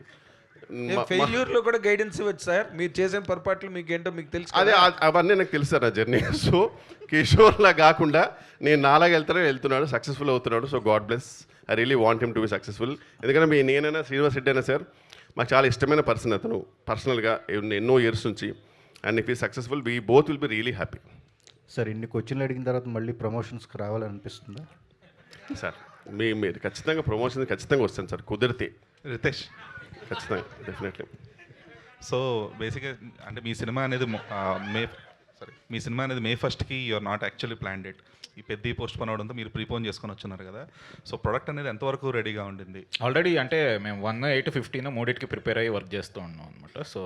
Speaker 6: ఫెయిల్యూర్లో కూడా గైడెన్స్ ఇవ్వచ్చు సార్. మీరు చేసిన పొరపాట్లు మీకు ఏంటో మీకు తెలుసు.
Speaker 4: అదే అవన్నీ నాకు తెలుసు సార్ నా జర్నీ. సో కిషోర్లా కాకుండా నేను నాలాగా వెళ్తున్నాడు, సక్సెస్ఫుల్ అవుతున్నాడు. So God bless. I really want him to be successful. ఎందుకంటే నేనైనా శ్రీనివాస్ రెడ్డి అయినా సార్ మాకు చాలా ఇష్టమైన పర్సన్ అతను, పర్సనల్గా ఎన్నో ఇయర్స్ నుంచి. అండ్ ఇఫ్ ఈ successful we both will be really happy.
Speaker 11: Sir ఇన్ని క్వశ్చన్లు అడిగిన తర్వాత మళ్ళీ ప్రమోషన్స్కి రావాలనిపిస్తుందా
Speaker 4: సార్? మీరు ఖచ్చితంగా ప్రమోషన్ ఖచ్చితంగా వస్తాను సార్, కుదిరితే.
Speaker 9: రితేష్
Speaker 4: ఖచ్చితంగా, డెఫినెట్లీ.
Speaker 9: సో బేసిక్గా అంటే మీ సినిమా అనేది May 1st you're not actually plan date. ఈ పెద్ద పోస్ట్ పోన్ అవడంతో మీరు ప్రీపోన్ చేసుకొని వచ్చున్నారు కదా. సో ప్రొడక్ట్ అనేది ఎంతవరకు రెడీగా ఉండింది?
Speaker 2: ఆల్రెడీ అంటే మేము 1, 8, 15 మూడింటికి ప్రిపేర్ అయ్యి వర్క్ చేస్తూ ఉన్నాం అనమాట. సో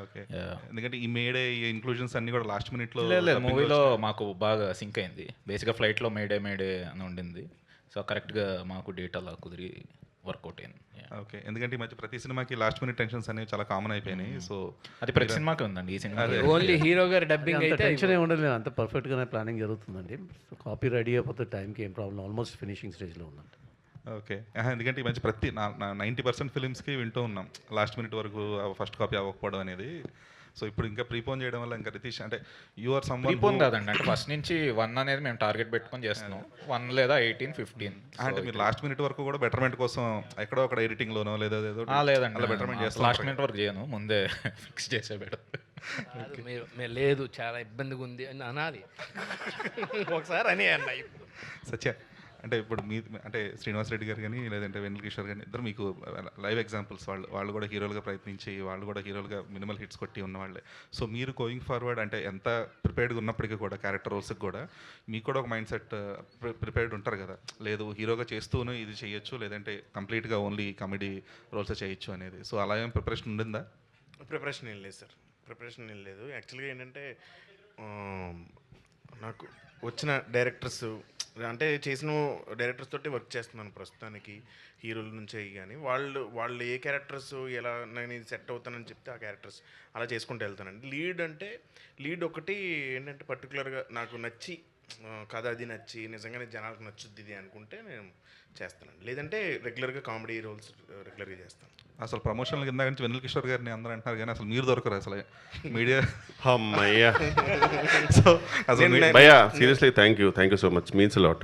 Speaker 9: ఓకే, ఎందుకంటే ఈ మేడే ఈ ఇంక్లూజన్స్ అన్నీ కూడా లాస్ట్ మినిట్లో
Speaker 2: లేదు, మూవీలో మాకు బాగా సింక్ అయింది. బేసిక్గా ఫ్లైట్లో మేడే అని ఉండింది. సో కరెక్ట్గా మాకు డేట్ అలా కుదిరి వర్కౌట్ అయింది.
Speaker 9: ఓకే, ఎందుకంటే ఈ మధ్య ప్రతి సినిమాకి లాస్ట్ మినిట్ టెన్షన్స్ అనేవి చాలా కామన్ అయిపోయినాయి. సో
Speaker 2: అది ప్రతి సినిమాకి ఉందండి. ఈ సినిమా
Speaker 7: ఓన్లీ హీరో గారు డబ్బింగ్ అయితే
Speaker 3: టెన్షన్ ఏమి ఉండదు, అంత పర్ఫెక్ట్గానే ప్లానింగ్ జరుగుతుందండి. కాపీ రెడీ అయిపోతే టైంకి ఏం ప్రాబ్లం, ఆల్మోస్ట్ ఫినిషింగ్ స్టేజ్లో ఉందండి.
Speaker 9: ఓకే, ఎందుకంటే ఈ మధ్య ప్రతి 90% ఫిలిమ్స్కి వింటూ ఉన్నాం లాస్ట్ మినిట్ వరకు ఫస్ట్ కాపీ అవ్వకపోవడం అనేది. సో ఇప్పుడు ఇంకా ప్రీపోన్ చేయడం వల్ల ఇంకా రితీష్ అంటే యూఆర్ సమ్
Speaker 2: ప్రీపోన్ కాదండి, అంటే ఫస్ట్ నుంచి 1 అనేది మేము టార్గెట్ పెట్టుకొని చేస్తున్నాం. 1 లేదా 18, 15
Speaker 9: అంటే మీరు లాస్ట్ మినిట్ వరకు కూడా బెటర్మెంట్ కోసం ఎక్కడో అక్కడ ఎడిటింగ్లోనో లేదా
Speaker 2: లేదండి,
Speaker 9: అలా బెటర్మెంట్ చేస్తాం.
Speaker 2: లాస్ట్ మినిట్ వరకు చేయను, ముందే ఫిక్స్ చేసే బెటర్.
Speaker 7: మీరు లేదు చాలా ఇబ్బందిగా ఉంది అని అనాలి ఒకసారి అని అన్న.
Speaker 9: సత్య అంటే ఇప్పుడు మీ అంటే శ్రీనివాస్ రెడ్డి గారు కానీ లేదంటే వెన్నెల కిషోర్ కానీ ఇద్దరు మీకు లైవ్ ఎగ్జాంపుల్స్. వాళ్ళు కూడా హీరోలుగా ప్రయత్నించి వాళ్ళు కూడా హీరోలుగా మినిమల్ హిట్స్ కొట్టి ఉన్నవాళ్ళే. సో మీరు గోయింగ్ ఫార్వర్డ్ అంటే ఎంత ప్రిపేర్డ్గా ఉన్నప్పటికీ కూడా క్యారెక్టర్ రోల్స్కి కూడా మీకు కూడా ఒక మైండ్ సెట్ ప్రిపేర్డ్ ఉంటారు కదా, లేదు హీరోగా చేస్తూనే ఇది చేయొచ్చు, లేదంటే కంప్లీట్గా ఓన్లీ కామెడీ రోల్స్ చేయొచ్చు అనేది. సో అలా ఏం ప్రిపరేషన్ ఉండిందా?
Speaker 5: ప్రిపరేషన్ ఏం లేదు సార్, ప్రిపరేషన్ ఏం లేదు. యాక్చువల్గా ఏంటంటే నాకు వచ్చిన డైరెక్టర్స్ అంటే చేసిన డైరెక్టర్స్ తోటి వర్క్ చేస్తున్నాను ప్రస్తుతానికి, హీరోల నుంచి కానీ వాళ్ళు ఏ క్యారెక్టర్స్ ఎలా నేను ఇది సెట్ అవుతానని చెప్తే ఆ క్యారెక్టర్స్ అలా చేసుకుంటూ వెళ్తానండి. లీడ్ ఒకటి ఏంటంటే పర్టికులర్గా నాకు నచ్చి కథ అది నచ్చి నిజంగానే జనాలకు నచ్చుద్ది ఇది అనుకుంటే నేను చేస్తానండి, లేదంటే రెగ్యులర్గా కామెడీ రోల్స్ రెగ్యులర్గా చేస్తాను.
Speaker 9: అసలు ప్రమోషన్ల కింద నుంచి వెన్నెల కిషోర్ గారిని అందరూ అంటున్నారు కానీ అసలు మీరు దొరకరు అసలు మీడియా.
Speaker 4: అమ్మయ్యా,
Speaker 9: సో అసలు
Speaker 4: భయ్యా seriously thank you so much, means a lot.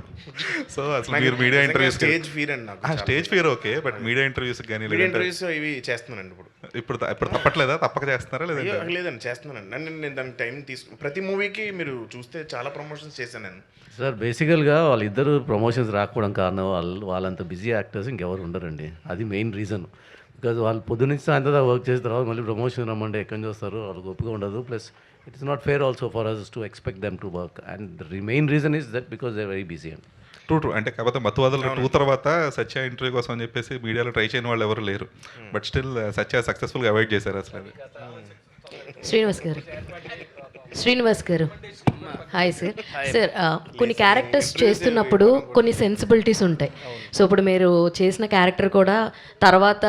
Speaker 9: So అసలు మీరు మీడియా ఇంటర్వ్యూస్
Speaker 5: స్టేజ్ ఫీర్ అండి నాకు,
Speaker 9: stage fear okay, but media interviews కానీ
Speaker 5: ఇంటర్వ్యూస్ ఇవి చేస్తున్నానండి
Speaker 9: ఇప్పుడు తప్పట్లేదా? తప్పక చేస్తున్నారా?
Speaker 5: లేదండి చేస్తున్నానండి. నేను దానికి టైం ప్రతి మూవీకి మీరు చూస్తే చాలా ప్రమోషన్స్ చేశాను నేను
Speaker 3: సార్. బేసికల్గా వాళ్ళిద్దరు ప్రమోషన్స్ రాకపోవడం కారణం వాళ్ళంత బిజీ యాక్టర్స్ ఇంకెవరు ఉండరండి, అది మెయిన్ రీజన్. బికాజ్ వాళ్ళు పొద్దునుంచి సాయంత్రం దాకా వర్క్ చేసిన తర్వాత మళ్ళీ ప్రమోషన్ రమ్మంటే ఎక్కడి నుంచి వస్తారు, వాళ్ళకి ఒప్పుగా ఉండదు. Plus it is not fair also for us to expect them to work, and the main reason is that because they very busy అండి.
Speaker 13: ట్రూ అంటే కాకపోతే మత్తువదల 2 తర్వాత సత్య ఇంటర్వ్యూ కోసం అని చెప్పేసి మీడియాలో ట్రై చేయని వాళ్ళు ఎవరు లేరు. బట్ స్టిల్ సత్య సక్సెస్ఫుల్గా అవాయిడ్ చేశారు అసలు అది.
Speaker 14: శ్రీనివాస్ గారు హాయ్ సార్. సార్ కొన్ని క్యారెక్టర్స్ చేస్తున్నప్పుడు కొన్ని సెన్సిబిలిటీస్ ఉంటాయి. సో ఇప్పుడు మీరు చేసిన క్యారెక్టర్ కూడా తర్వాత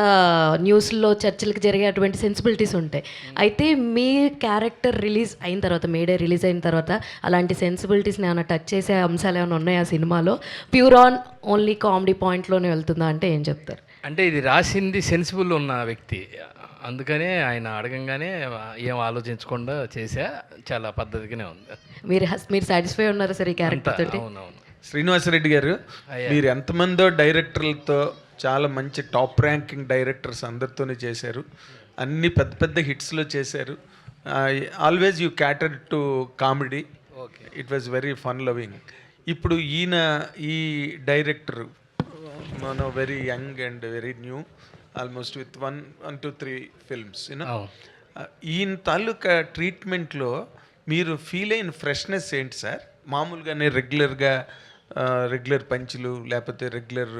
Speaker 14: న్యూస్లో చర్చలకు జరిగేటువంటి సెన్సిబిలిటీస్ ఉంటాయి. అయితే మీ క్యారెక్టర్ రిలీజ్ అయిన తర్వాత, మేడే రిలీజ్ అయిన తర్వాత అలాంటి సెన్సిబిలిటీస్ని ఏమైనా టచ్ చేసే అంశాలు ఏమైనా ఉన్నాయా సినిమాలో? ప్యూర్ ఆన్ ఓన్లీ కామెడీ పాయింట్లోనే వెళ్తుందా అంటే ఏం చెప్తారు?
Speaker 7: అంటే ఇది రాసింది సెన్సిబుల్ ఉన్న వ్యక్తి, అందుకనే ఆయన అడగంగానే ఏం ఆలోచించకుండా చేసా, చాలా పద్ధతిగానే ఉంది.
Speaker 14: మీరు సాటిస్ఫై ఉన్నారా సార్ ఈ క్యారెక్టర్ తోటి?
Speaker 7: అవునవును.
Speaker 6: శ్రీనివాసరెడ్డి గారు, మీరు ఎంతమందో డైరెక్టర్లతో చాలా మంచి టాప్ ర్యాంకింగ్ డైరెక్టర్స్ అందరితోనే చేశారు, అన్ని పెద్ద పెద్ద హిట్స్లో చేశారు. Always you క్యాటర్ to comedy, it was very fun loving. ఇప్పుడు ఈ డైరెక్టర్ మన very young and very new, almost with 1 to 3 films ఈయన తాలూకా ట్రీట్మెంట్లో మీరు ఫీల్ అయిన ఫ్రెష్నెస్ ఏంటి సార్? మామూలుగానే రెగ్యులర్ పంచులు లేకపోతే రెగ్యులర్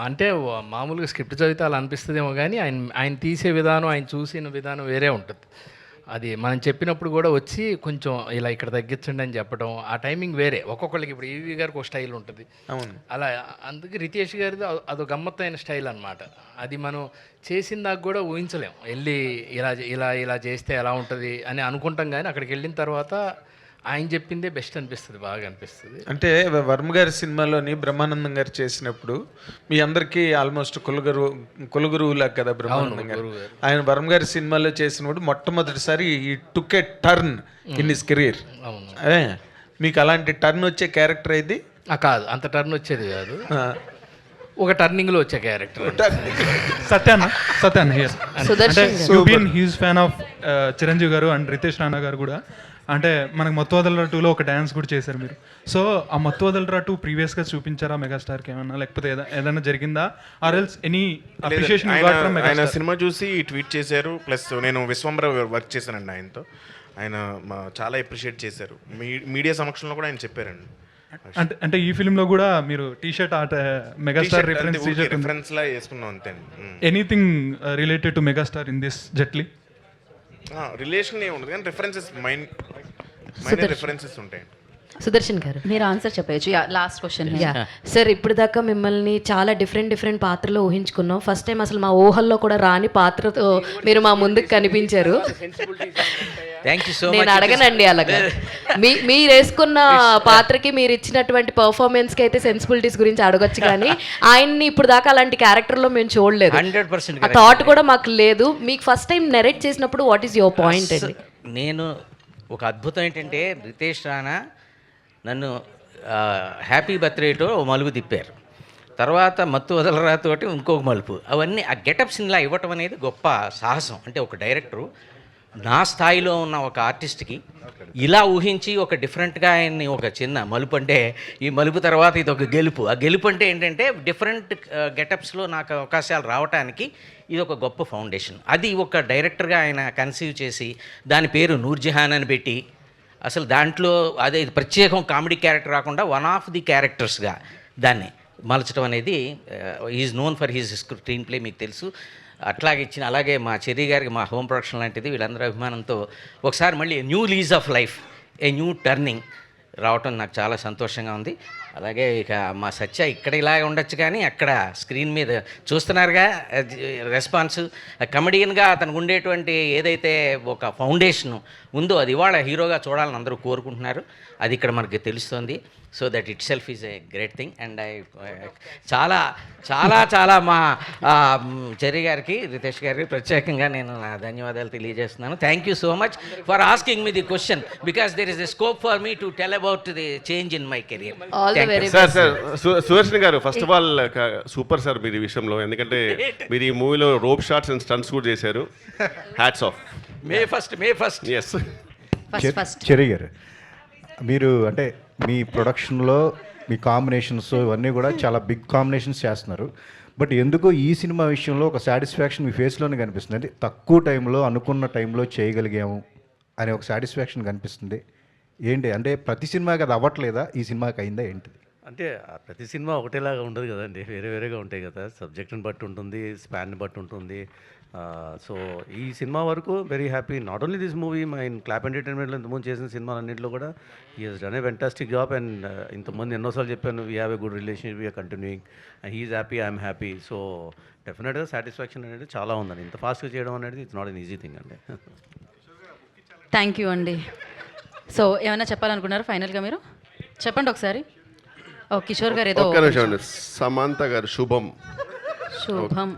Speaker 7: అంటే మామూలుగా స్క్రిప్ట్ చదివితే అలా అనిపిస్తుందేమో కానీ ఆయన తీసే విధానం, ఆయన చూసిన విధానం వేరే ఉంటుంది. అది మనం చెప్పినప్పుడు కూడా వచ్చి కొంచెం ఇలా ఇక్కడ తగ్గించండి అని చెప్పడం, ఆ టైమింగ్ వేరే. ఒక్కొక్కరికి ఇప్పుడు ఈవీ గారికి ఒక స్టైల్ ఉంటుంది,
Speaker 6: అవును.
Speaker 7: అలా అందుకే రితేష్ గారిది అదో గమ్మత్తైన స్టైల్ అనమాట. అది మనం చేసిన దాకా కూడా ఊహించలేం. వెళ్ళి ఇలా చేస్తే ఎలా ఉంటుంది అని అనుకుంటాం, కానీ అక్కడికి వెళ్ళిన తర్వాత ఆయన చెప్పిందే బెస్ట్ అనిపిస్తుంది, బాగా అనిపిస్తుంది.
Speaker 6: అంటే వర్మ గారి సినిమాలోని బ్రహ్మానందం గారు చేసినప్పుడు మీ అందరికీ ఆల్మోస్ట్ కులగురువులా కదా బ్రహ్మానందం గారు. ఆయన వర్మ గారి సినిమాలో చేసినప్పుడు మొట్టమొదటిసారి ఈ టుక్ ఏ టర్న్ ఇన్ హిస్ కెరీర్. మీకు అలాంటి టర్న్ వచ్చే క్యారెక్టర్ ఇది
Speaker 7: కాదు, అంత టర్న్ వచ్చేది కాదు, ఒక టర్నింగ్లో వచ్చే క్యారెక్టర్.
Speaker 9: సత్యాన్న huge fan of Chiranjeevi garu and Riteish Rana గారు కూడా. అంటే మనకు మత్తువదలరా 2లో ఒక డ్యాన్స్ కూడా చేశారు మీరు. సో ఆ మత్తువదలరా 2 ప్రీవియస్గా చూపించారా మెగాస్టార్కి ఏమన్నా, లేకపోతే ఏదైనా జరిగిందా? ఆర్ ఎల్స్ ఎనీ అప్రిషియేషన్
Speaker 5: ఆయన సినిమా చూసి ట్వీట్ చేశారు. ప్లస్ నేను విశ్వంబర వర్క్ చేశానండి ఆయనతో, ఆయన చాలా అప్రిషియేట్ చేశారు. మీడియా సమక్షంలో కూడా ఆయన చెప్పారండి.
Speaker 9: అంటే ఈ ఫిల్మ్లో కూడా మీరు టీషర్ట్ ఆట మెగాస్టార్
Speaker 5: రిఫరెన్స్ లా వేసుకున్నాం అంతే.
Speaker 9: Anything related to megastar in this జట్లీ?
Speaker 5: రిలేషన్ ఏమి ఉండదు కానీ రిఫరెన్సెస్ మైనర్ రిఫరెన్సెస్ ఉంటాయి.
Speaker 14: సుదర్శన్ గారు
Speaker 15: మీరు ఆన్సర్ చెప్పచ్చు. Last question.
Speaker 14: సార్ ఇప్పుడు దాకా మిమ్మల్ని చాలా డిఫరెంట్ పాత్రలో ఊహించుకున్నాం. ఫస్ట్ టైం అసలు మా ఊహల్లో కూడా రాని పాత్రతో మీరు మా ముందుకు కనిపించారు. నేను అడగనండి అలాగా. మీరు వేసుకున్న పాత్రకి మీరు ఇచ్చినటువంటి పర్ఫార్మెన్స్కి అయితే సెన్సిబిలిటీస్ గురించి అడగొచ్చు, కానీ ఆయన్ని ఇప్పుడు దాకా అలాంటి క్యారెక్టర్లో మేము చూడలేదు.
Speaker 16: 100%
Speaker 14: ఆ థాట్ కూడా మాకు లేదు. మీకు ఫస్ట్ టైం నెరేట్ చేసినప్పుడు వాట్ ఈస్ యువర్ పాయింట్ అండి?
Speaker 16: నేను ఒక అద్భుతం ఏంటంటే రితేష్ రాణా నన్ను హ్యాపీ బర్త్డేతో ఓ మలుపు తిప్పారు, తర్వాత మత్తు వదలరాతోటి ఇంకొక మలుపు. అవన్నీ ఆ గెటప్స్ ఇలా ఇవ్వటం అనేది గొప్ప సాహసం. అంటే ఒక డైరెక్టరు నా స్థాయిలో ఉన్న ఒక ఆర్టిస్ట్కి ఇలా ఊహించి ఒక డిఫరెంట్గా ఆయన్ని ఒక చిన్న మలుపు, అంటే ఈ మలుపు తర్వాత ఇది ఒక గెలుపు. ఆ గెలుపు అంటే ఏంటంటే డిఫరెంట్ గెటప్స్లో నాకు అవకాశాలు రావడానికి ఇది ఒక గొప్ప ఫౌండేషన్. అది ఒక డైరెక్టర్గా ఆయన కన్సీవ్ చేసి దాని పేరు నూర్జహాన్ అని పెట్టి, అసలు దాంట్లో అదే ప్రత్యేకం కామెడీ క్యారెక్టర్ రాకుండా వన్ ఆఫ్ ది క్యారెక్టర్స్గా దాన్ని మలచడం అనేది is known for his screen play, మీకు తెలుసు. అట్లాగే ఇచ్చిన, అలాగే మా చెర్రీ గారికి మా హోమ్ ప్రొడక్షన్ లాంటిది వీళ్ళందరూ అభిమానంతో ఒకసారి మళ్ళీ new lease of life, a new turning రావటం నాకు చాలా సంతోషంగా ఉంది. అలాగే ఇక మా సత్య ఇక్కడ ఇలాగే ఉండొచ్చు, కానీ అక్కడ స్క్రీన్ మీద చూస్తున్నారుగా రెస్పాన్స్. కమెడియన్గా అతనికి ఉండేటువంటి ఏదైతే ఒక ఫౌండేషన్ ఉందో అది ఇవాళ హీరోగా చూడాలని అందరూ కోరుకుంటున్నారు. అది ఇక్కడ మనకి తెలుస్తుంది. So that it self is a great thing. And చాలా చాలా చాలా మా చెర్రీ గారికి, రితేష్ గారికి ప్రత్యేకంగా నేను నా ధన్యవాదాలు తెలియజేస్తున్నాను. Thank you so much for asking me the question, because there is a scope for me to tell about the change in my career.
Speaker 4: Sir Sudarshan garu, first of all super sir మీరు ఈ విషయంలో, ఎందుకంటే మీరు ఈ మూవీలో రోప్ షాట్స్ అండ్ స్టంట్స్ కూడా చేశారు. Hats off.
Speaker 16: May first
Speaker 4: S.
Speaker 11: Cherry గారు, మీరు అంటే మీ ప్రొడక్షన్లో మీ కాంబినేషన్స్ ఇవన్నీ కూడా చాలా బిగ్ కాంబినేషన్స్ చేస్తున్నారు. బట్ ఎందుకో ఈ సినిమా విషయంలో ఒక సాటిస్ఫాక్షన్ మీ ఫేస్లోనే కనిపిస్తుంది. అంటే తక్కువ టైంలో అనుకున్న టైంలో చేయగలిగాము అనే ఒక సాటిస్ఫాక్షన్ కనిపిస్తుంది. ఏంటి అంటే ప్రతి సినిమాకి అది అవ్వట్లేదా, ఈ సినిమాకి అయిందా ఏంటిది?
Speaker 3: అంటే ప్రతి సినిమా ఒకటేలాగా ఉండదు కదండి, వేరే వేరేగా ఉంటాయి కదా. సబ్జెక్ట్ని బట్టి ఉంటుంది, స్పాన్ని బట్టి ఉంటుంది. సో ఈ సినిమా వరకు very happy. Not only this movie, my clap ఎంటర్టైన్మెంట్లో ఇంతకుముందు చేసిన సినిమాలన్నింటిలో కూడా he has done a fantastic job. And ఇంతకుముందు ఎన్నోసార్లు చెప్పాను, we have a good relationship, we're continuing, he's happy, I'm happy. So డెఫినెట్గా సాటిస్ఫాక్షన్ అనేది చాలా ఉందండి. ఇంత ఫాస్ట్గా చేయడం అనేది it's not an easy thing అండి.
Speaker 15: థ్యాంక్ యూ అండి. సో ఏమైనా చెప్పాలనుకున్నారా ఫైనల్గా మీరు? చెప్పండి ఒకసారి. కిషోర్ గారు ఏదో
Speaker 4: ఒక్క నిమిషం అండి. సమంత గారు శుభం.
Speaker 15: శుభం